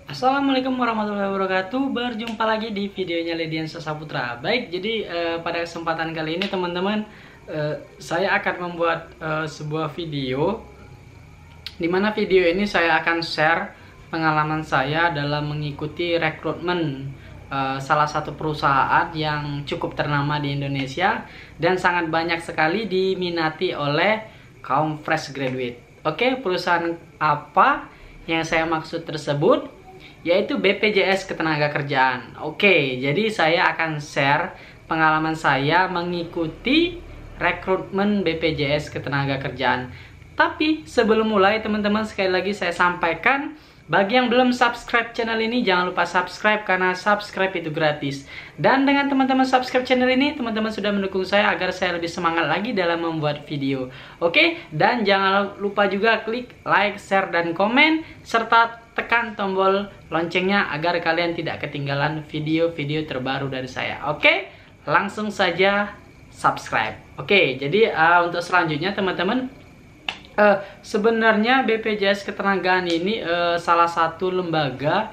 Assalamualaikum warahmatullahi wabarakatuh. Berjumpa lagi di videonya Lediansa Saputra. Baik, jadi pada kesempatan kali ini teman-teman, saya akan membuat sebuah video, dimana video ini saya akan share pengalaman saya dalam mengikuti rekrutmen salah satu perusahaan yang cukup ternama di Indonesia dan sangat banyak sekali diminati oleh kaum fresh graduate. Oke, perusahaan apa yang saya maksud tersebut? Yaitu BPJS Ketenagakerjaan. Oke, jadi saya akan share pengalaman saya mengikuti rekrutmen BPJS Ketenagakerjaan. Tapi sebelum mulai teman-teman, sekali lagi saya sampaikan, bagi yang belum subscribe channel ini, jangan lupa subscribe karena subscribe itu gratis. Dan dengan teman-teman subscribe channel ini, teman-teman sudah mendukung saya agar saya lebih semangat lagi dalam membuat video. Oke, dan jangan lupa juga klik like, share, dan komen, serta tekan tombol loncengnya agar kalian tidak ketinggalan video-video terbaru dari saya. Oke, langsung saja subscribe. Oke, jadi untuk selanjutnya teman-teman, sebenarnya BPJS Ketenagaan ini salah satu lembaga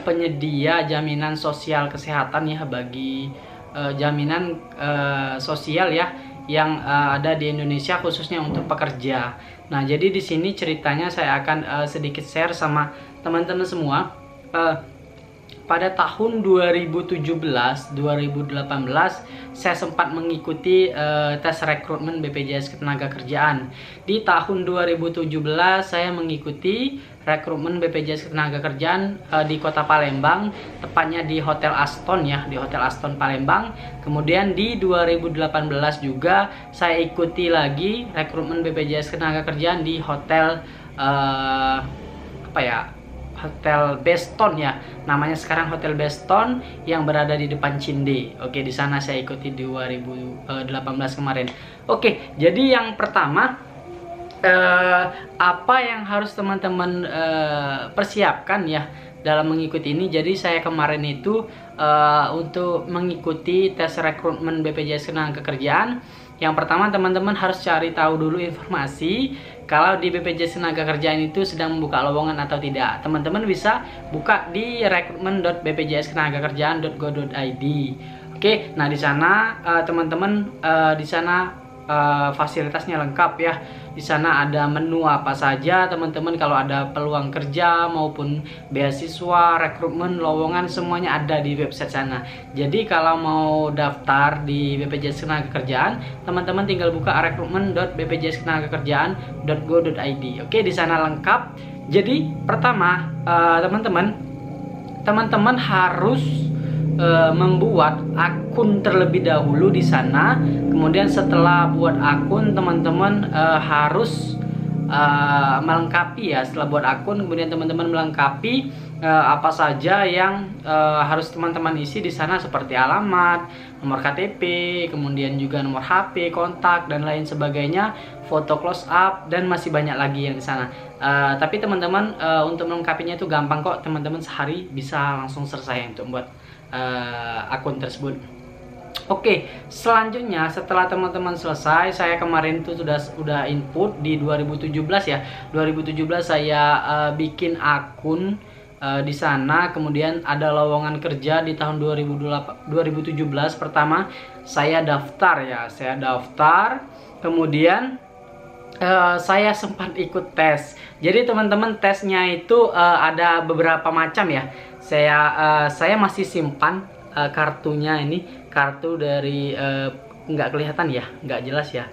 penyedia jaminan sosial kesehatan ya, bagi jaminan sosial ya yang ada di Indonesia, khususnya untuk pekerja. Nah, jadi di sini ceritanya saya akan sedikit share sama teman-teman semua. Pada tahun 2017-2018 saya sempat mengikuti tes rekrutmen BPJS Ketenagakerjaan. Di tahun 2017 saya mengikuti rekrutmen BPJS Ketenagakerjaan di Kota Palembang, tepatnya di Hotel Aston ya, di Hotel Aston Palembang. Kemudian di 2018 juga saya ikuti lagi rekrutmen BPJS Ketenagakerjaan di hotel Hotel Beston ya, namanya sekarang Hotel Beston yang berada di depan Cinde. Oke, di sana saya ikuti di 2018 kemarin. Oke, jadi yang pertama, apa yang harus teman-teman persiapkan ya dalam mengikuti ini. Jadi saya kemarin itu untuk mengikuti tes rekrutmen BPJS Ketenagakerjaan, yang pertama teman-teman harus cari tahu dulu informasi kalau di BPJS Ketenagakerjaan itu sedang membuka lowongan atau tidak. Teman-teman bisa buka di rekrutmen.bpjsketenagakerjaan.go.id. Oke, nah di sana teman-teman di sana fasilitasnya lengkap ya. Di sana ada menu apa saja teman-teman, kalau ada peluang kerja maupun beasiswa, rekrutmen, lowongan, semuanya ada di website sana. Jadi kalau mau daftar di BPJS Ketenagakerjaan, teman-teman tinggal buka rekrutmen.bpjsketenagakerjaan.go.id. Oke, di sana lengkap. Jadi pertama teman-teman harus membuat akun terlebih dahulu di sana. Kemudian setelah buat akun, teman-teman harus melengkapi ya. Setelah buat akun, kemudian teman-teman melengkapi apa saja yang harus teman-teman isi di sana, seperti alamat, nomor KTP, kemudian juga nomor HP, kontak, dan lain sebagainya, foto close up, dan masih banyak lagi yang di sana. Tapi teman-teman untuk melengkapinya itu gampang kok, teman-teman sehari bisa langsung selesai untuk buat akun tersebut. Oke, selanjutnya setelah teman-teman selesai, saya kemarin itu sudah input di 2017 ya. 2017 saya bikin akun di sana, kemudian ada lowongan kerja di tahun 2017. Pertama saya daftar ya, kemudian saya sempat ikut tes. Jadi teman-teman, tesnya itu ada beberapa macam ya. Saya masih simpan kartunya, ini kartu dari nggak kelihatan ya, nggak jelas ya.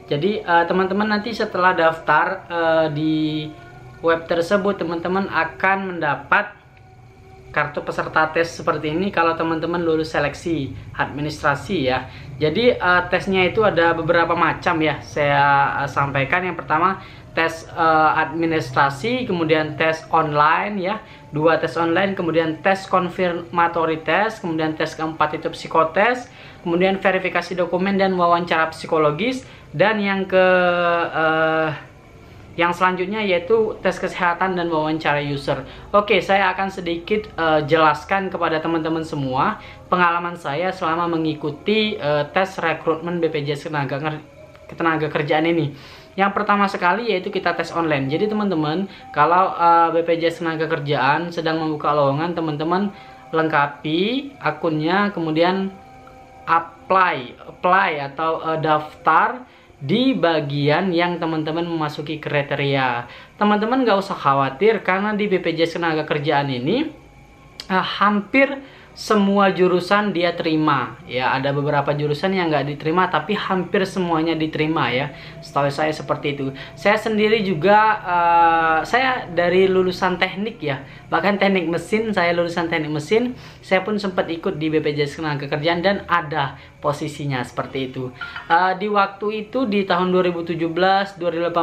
Jadi teman-teman nanti setelah daftar di web tersebut, teman-teman akan mendapat kartu peserta tes seperti ini kalau teman-teman lulus seleksi administrasi ya. Jadi tesnya itu ada beberapa macam ya, saya sampaikan. Yang pertama tes administrasi, kemudian tes online ya, 2 tes online, kemudian tes konfirmatory test, kemudian tes keempat itu psikotes, kemudian verifikasi dokumen dan wawancara psikologis, dan yang selanjutnya yaitu tes kesehatan dan wawancara user. Oke, saya akan sedikit jelaskan kepada teman-teman semua pengalaman saya selama mengikuti tes rekrutmen BPJS Ketenagakerjaan ini. Yang pertama sekali yaitu kita tes online. Jadi teman-teman, kalau BPJS Ketenagakerjaan sedang membuka lowongan, teman-teman lengkapi akunnya, kemudian apply atau daftar di bagian yang teman-teman memasuki kriteria. Teman-teman nggak usah khawatir, karena di BPJS Ketenagakerjaan ini hampir semua jurusan dia terima ya. Ada beberapa jurusan yang nggak diterima, tapi hampir semuanya diterima ya, setahu saya seperti itu. Saya sendiri juga saya dari lulusan teknik ya, bahkan teknik mesin. Saya lulusan teknik mesin, saya pun sempat ikut di BPJS Ketenagakerjaan dan ada posisinya seperti itu. Di waktu itu di tahun 2017 2018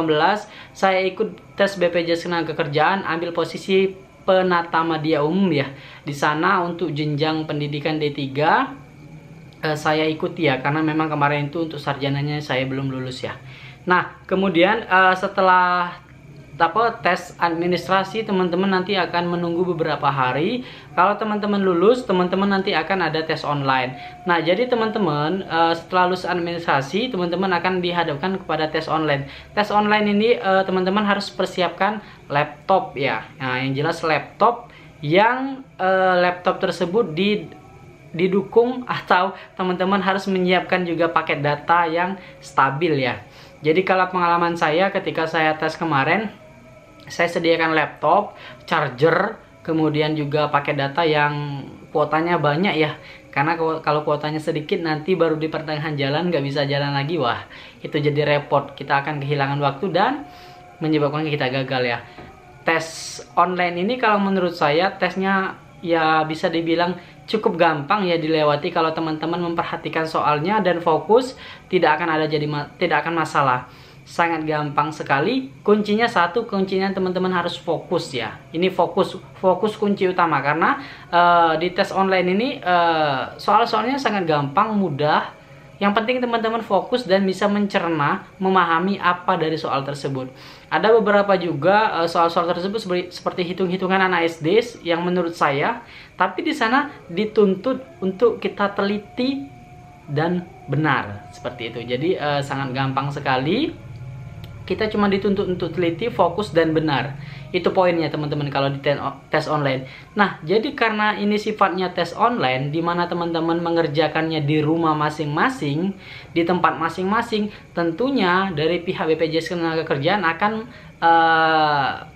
saya ikut tes BPJS Ketenagakerjaan, ambil posisi penata media umum ya. Di sana untuk jenjang pendidikan D3 saya ikut ya, karena memang kemarin itu untuk sarjananya saya belum lulus ya. Nah, kemudian setelah tes administrasi, teman-teman nanti akan menunggu beberapa hari. Kalau teman-teman lulus, teman-teman nanti akan ada tes online. Nah, jadi teman-teman setelah lulus administrasi, teman-teman akan dihadapkan kepada tes online. Tes online ini teman-teman harus persiapkan laptop ya. Nah, yang jelas laptop yang laptop tersebut didukung, atau teman-teman harus menyiapkan juga paket data yang stabil ya. Jadi kalau pengalaman saya ketika saya tes kemarin, saya sediakan laptop, charger, kemudian juga paket data yang kuotanya banyak ya. Karena kalau kuotanya sedikit, nanti baru di pertengahan jalan nggak bisa jalan lagi. Wah, itu jadi repot. Kita akan kehilangan waktu dan menyebabkan kita gagal ya. Tes online ini kalau menurut saya tesnya ya bisa dibilang cukup gampang ya dilewati kalau teman-teman memperhatikan soalnya dan fokus. Tidak akan masalah. Sangat gampang sekali. Kuncinya satu, kuncinya teman-teman harus fokus ya. Ini fokus kunci utama, karena di tes online ini soal-soalnya sangat gampang, mudah. Yang penting teman-teman fokus dan bisa mencerna, memahami apa dari soal tersebut. Ada beberapa juga soal-soal tersebut seperti hitung-hitungan anak SD yang menurut saya, tapi di sana dituntut untuk kita teliti dan benar seperti itu. Jadi sangat gampang sekali. Kita cuma dituntut untuk teliti, fokus, dan benar. Itu poinnya teman-teman kalau di tes online. Nah, jadi karena ini sifatnya tes online, di mana teman-teman mengerjakannya di rumah masing-masing, di tempat masing-masing, tentunya dari pihak BPJS Ketenagakerjaan akan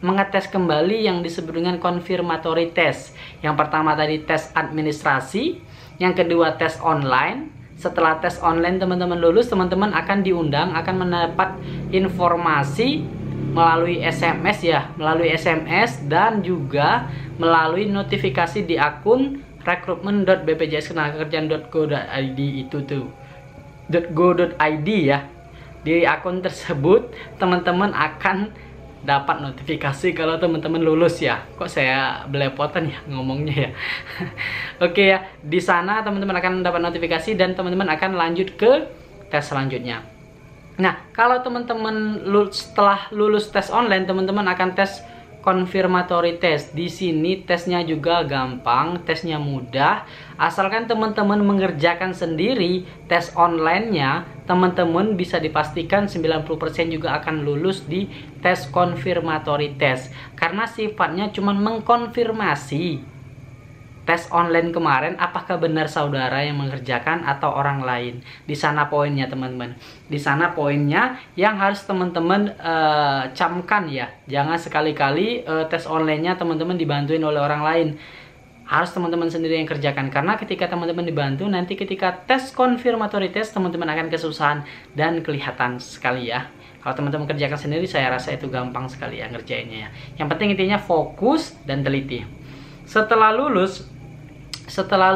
mengetes kembali yang disebut dengan confirmatory test. Yang pertama tadi tes administrasi, yang kedua tes online. Setelah tes online teman-teman lulus, teman-teman akan diundang, akan mendapat informasi melalui SMS ya, melalui SMS dan juga melalui notifikasi di akun rekrutmen.bpjsketenagakerjaan.go.id itu tuh. .go.id ya. Di akun tersebut teman-teman akan dapat notifikasi kalau teman-teman lulus ya. Kok saya belepotan ya ngomongnya ya. Oke ya, di sana teman-teman akan dapat notifikasi dan teman-teman akan lanjut ke tes selanjutnya. Nah, kalau teman-teman setelah lulus tes online, teman-teman akan tes confirmatory test. Di sini tesnya juga gampang, tesnya mudah. Asalkan teman-teman mengerjakan sendiri tes online-nya, teman-teman bisa dipastikan 90% juga akan lulus di tes confirmatory test. Karena sifatnya cuma mengkonfirmasi tes online kemarin, apakah benar saudara yang mengerjakan atau orang lain. Di sana poinnya teman-teman. Di sana poinnya yang harus teman-teman camkan ya. Jangan sekali-kali tes online-nya teman-teman dibantuin oleh orang lain. Harus teman-teman sendiri yang kerjakan. Karena ketika teman-teman dibantu, nanti ketika tes confirmatory test, teman-teman akan kesusahan dan kelihatan sekali ya. Kalau teman-teman kerjakan sendiri, saya rasa itu gampang sekali ya ngerjainnya ya. Yang penting intinya fokus dan teliti. Setelah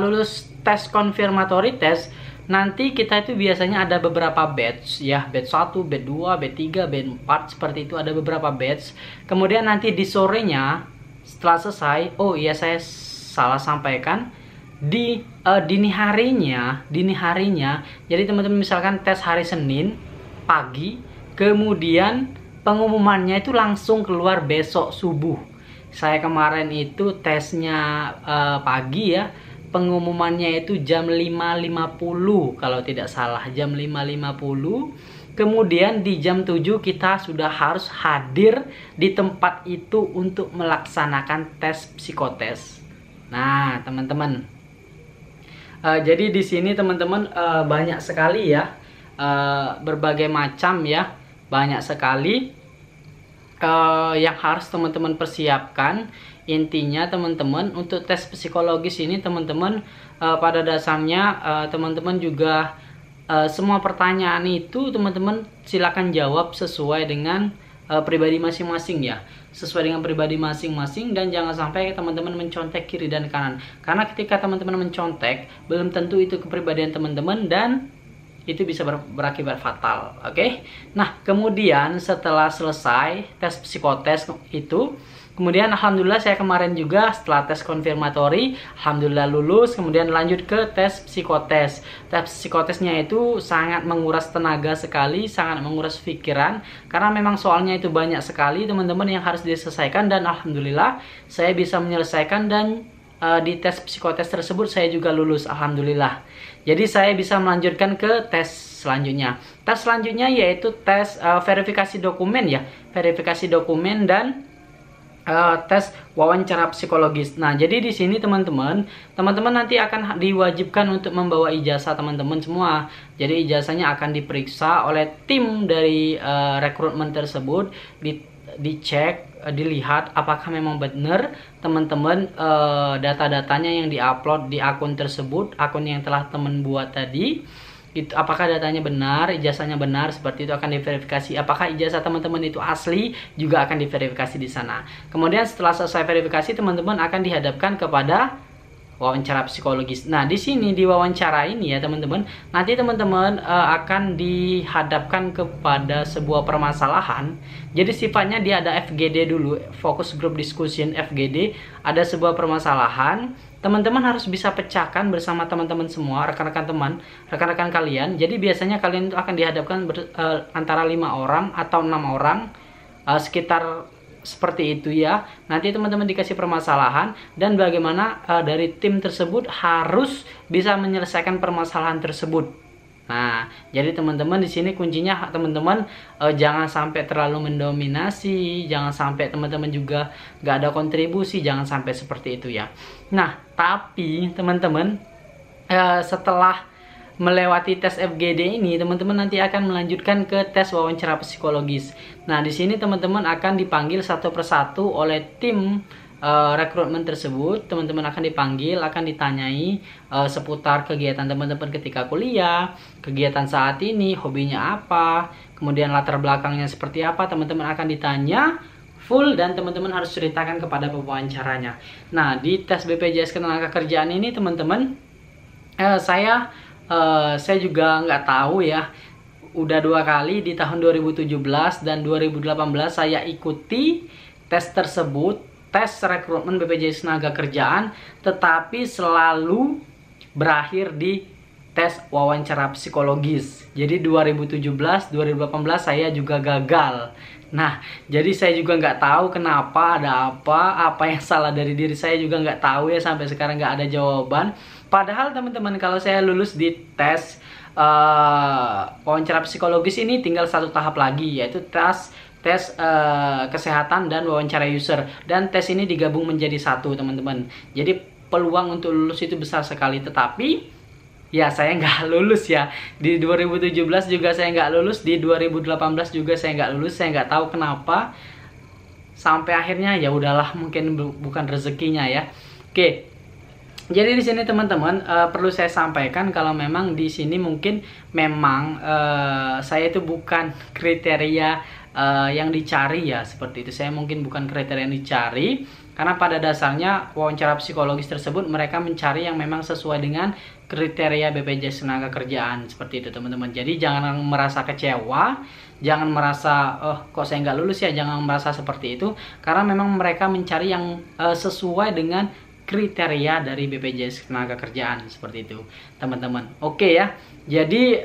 lulus tes confirmatory test, nanti kita itu biasanya ada beberapa batch ya, batch 1, batch 2, batch 3, batch 4, seperti itu, ada beberapa batch. Kemudian nanti di sorenya setelah selesai, oh iya saya salah sampaikan, di dini harinya, jadi teman-teman misalkan tes hari Senin pagi, kemudian pengumumannya itu langsung keluar besok subuh. Saya kemarin itu tesnya pagi ya, pengumumannya itu jam 5.50 kalau tidak salah, jam 5.50. Kemudian di jam 7 kita sudah harus hadir di tempat itu untuk melaksanakan tes psikotes. Nah, teman-teman. Jadi di sini teman-teman banyak sekali ya, berbagai macam ya, banyak sekali yang harus teman-teman persiapkan. Intinya teman-teman untuk tes psikologis ini teman-teman pada dasarnya teman-teman juga semua pertanyaan itu teman-teman silakan jawab sesuai dengan pribadi masing-masing ya, sesuai dengan pribadi masing-masing, dan jangan sampai teman-teman mencontek kiri dan kanan, karena ketika teman-teman mencontek belum tentu itu kepribadian teman-teman dan itu bisa berakibat fatal. Oke? Nah, kemudian setelah selesai tes psikotes itu, kemudian alhamdulillah saya kemarin juga setelah tes konfirmatori, alhamdulillah lulus, kemudian lanjut ke tes psikotes. Tes psikotesnya itu sangat menguras tenaga sekali, sangat menguras pikiran, karena memang soalnya itu banyak sekali teman-teman yang harus diselesaikan, dan alhamdulillah saya bisa menyelesaikan, dan di tes psikotes tersebut saya juga lulus, alhamdulillah. Jadi saya bisa melanjutkan ke tes selanjutnya. Tes selanjutnya yaitu tes verifikasi dokumen ya, verifikasi dokumen dan tes wawancara psikologis. Nah, jadi di sini teman-teman nanti akan diwajibkan untuk membawa ijazah teman-teman semua. Jadi ijazahnya akan diperiksa oleh tim dari rekrutmen tersebut, dicek, dilihat apakah memang benar teman-teman data-datanya yang diupload di akun tersebut, akun yang telah teman buat tadi. Itu apakah datanya benar, ijazahnya benar, seperti itu akan diverifikasi. Apakah ijazah teman-teman itu asli, juga akan diverifikasi di sana. Kemudian setelah selesai verifikasi, teman-teman akan dihadapkan kepada wawancara psikologis. Nah, di sini di wawancara ini ya teman-teman, nanti teman-teman akan dihadapkan kepada sebuah permasalahan. Jadi sifatnya dia ada FGD dulu, focus group discussion FGD, ada sebuah permasalahan. Teman-teman harus bisa pecahkan bersama teman-teman semua, rekan-rekan kalian. Jadi biasanya kalian itu akan dihadapkan antara 5 orang atau 6 orang, sekitar seperti itu ya. Nanti teman-teman dikasih permasalahan, dan bagaimana dari tim tersebut harus bisa menyelesaikan permasalahan tersebut. Nah, jadi teman-teman di sini kuncinya teman-teman jangan sampai terlalu mendominasi, jangan sampai teman-teman juga nggak ada kontribusi, jangan sampai seperti itu ya. Nah, tapi teman-teman setelah melewati tes FGD ini, teman-teman nanti akan melanjutkan ke tes wawancara psikologis. Nah, di sini teman-teman akan dipanggil satu persatu oleh tim rekrutmen tersebut. Teman-teman akan dipanggil, akan ditanyai seputar kegiatan teman-teman ketika kuliah, kegiatan saat ini, hobinya apa, kemudian latar belakangnya seperti apa. Teman-teman akan ditanya full, dan teman-teman harus ceritakan kepada pewawancaranya. Nah, di tes BPJS Ketenagakerjaan ini teman-teman, saya juga nggak tahu ya, udah 2 kali di tahun 2017 dan 2018 saya ikuti tes tersebut, tes rekrutmen BPJS Ketenagakerjaan, tetapi selalu berakhir di tes wawancara psikologis. Jadi 2017, 2018 saya juga gagal. Nah, jadi saya juga nggak tahu kenapa, ada apa yang salah dari diri saya juga nggak tahu ya, sampai sekarang nggak ada jawaban. Padahal teman-teman, kalau saya lulus di tes wawancara psikologis ini tinggal 1 tahap lagi, yaitu tes kesehatan dan wawancara user, dan tes ini digabung menjadi 1 teman-teman. Jadi peluang untuk lulus itu besar sekali, tetapi ya saya nggak lulus ya. Di 2017 juga saya nggak lulus, di 2018 juga saya nggak lulus. Saya nggak tahu kenapa, sampai akhirnya ya udahlah, mungkin bukan rezekinya ya. Oke, jadi di sini teman-teman perlu saya sampaikan kalau memang di sini mungkin memang saya itu bukan kriteria yang dicari ya, seperti itu. Saya mungkin bukan kriteria yang dicari, karena pada dasarnya wawancara psikologis tersebut mereka mencari yang memang sesuai dengan kriteria BPJS Ketenagakerjaan, seperti itu teman-teman. Jadi jangan merasa kecewa, jangan merasa kok saya nggak lulus ya, jangan merasa seperti itu, karena memang mereka mencari yang sesuai dengan kriteria dari BPJS Ketenagakerjaan, seperti itu teman-teman. Oke ya, jadi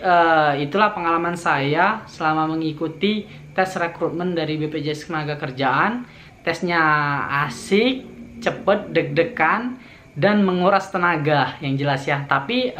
itulah pengalaman saya selama mengikuti tes rekrutmen dari BPJS Ketenagakerjaan. Tesnya asik, cepet, deg-degan, dan menguras tenaga yang jelas ya. Tapi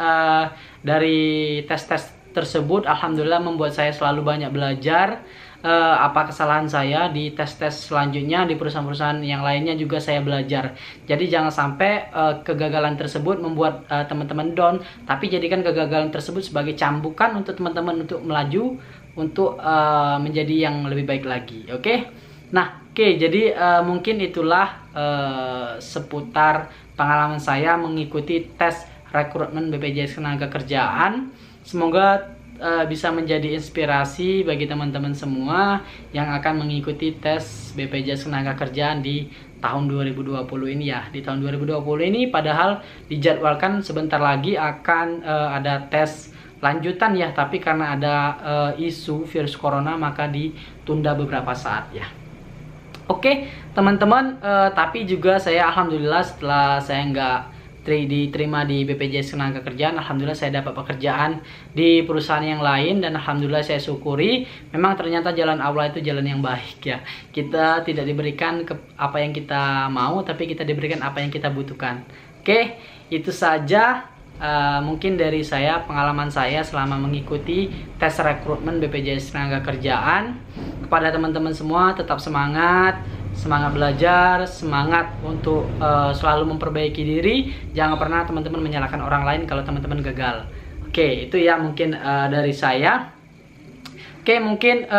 dari tes-tes tersebut alhamdulillah membuat saya selalu banyak belajar. Apa kesalahan saya di tes-tes selanjutnya di perusahaan-perusahaan yang lainnya juga saya belajar. Jadi jangan sampai kegagalan tersebut membuat teman-teman down, tapi jadikan kegagalan tersebut sebagai cambukan untuk teman-teman untuk melaju, untuk menjadi yang lebih baik lagi. Oke? Nah, jadi mungkin itulah seputar pengalaman saya mengikuti tes rekrutmen BPJS Ketenagakerjaan. Semoga bisa menjadi inspirasi bagi teman-teman semua yang akan mengikuti tes BPJS Ketenagakerjaan di tahun 2020 ini ya. Di tahun 2020 ini padahal dijadwalkan sebentar lagi akan ada tes lanjutan ya, tapi karena ada isu virus corona maka ditunda beberapa saat ya. Oke teman-teman, tapi juga saya alhamdulillah setelah saya nggak diterima di BPJS Ketenagakerjaan, alhamdulillah saya dapat pekerjaan di perusahaan yang lain, dan alhamdulillah saya syukuri. Memang ternyata jalan Allah itu jalan yang baik ya. Kita tidak diberikan apa yang kita mau, tapi kita diberikan apa yang kita butuhkan. Oke, itu saja mungkin dari saya, pengalaman saya selama mengikuti tes rekrutmen BPJS Ketenagakerjaan. Kepada teman-teman semua, tetap semangat belajar, semangat untuk selalu memperbaiki diri. Jangan pernah teman-teman menyalahkan orang lain kalau teman-teman gagal. Oke, itu ya mungkin dari saya. Oke, mungkin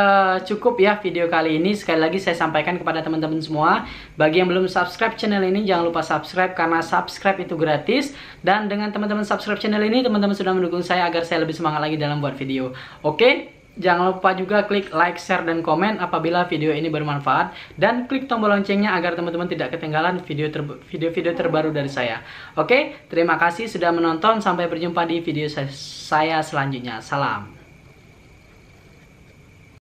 cukup ya video kali ini. Sekali lagi saya sampaikan kepada teman-teman semua, bagi yang belum subscribe channel ini, jangan lupa subscribe, karena subscribe itu gratis. Dan dengan teman-teman subscribe channel ini, teman-teman sudah mendukung saya agar saya lebih semangat lagi dalam buat video. Oke, jangan lupa juga klik like, share, dan komen apabila video ini bermanfaat. Dan klik tombol loncengnya agar teman-teman tidak ketinggalan video-video terbaru dari saya. Oke, terima kasih sudah menonton. Sampai berjumpa di video saya selanjutnya. Salam.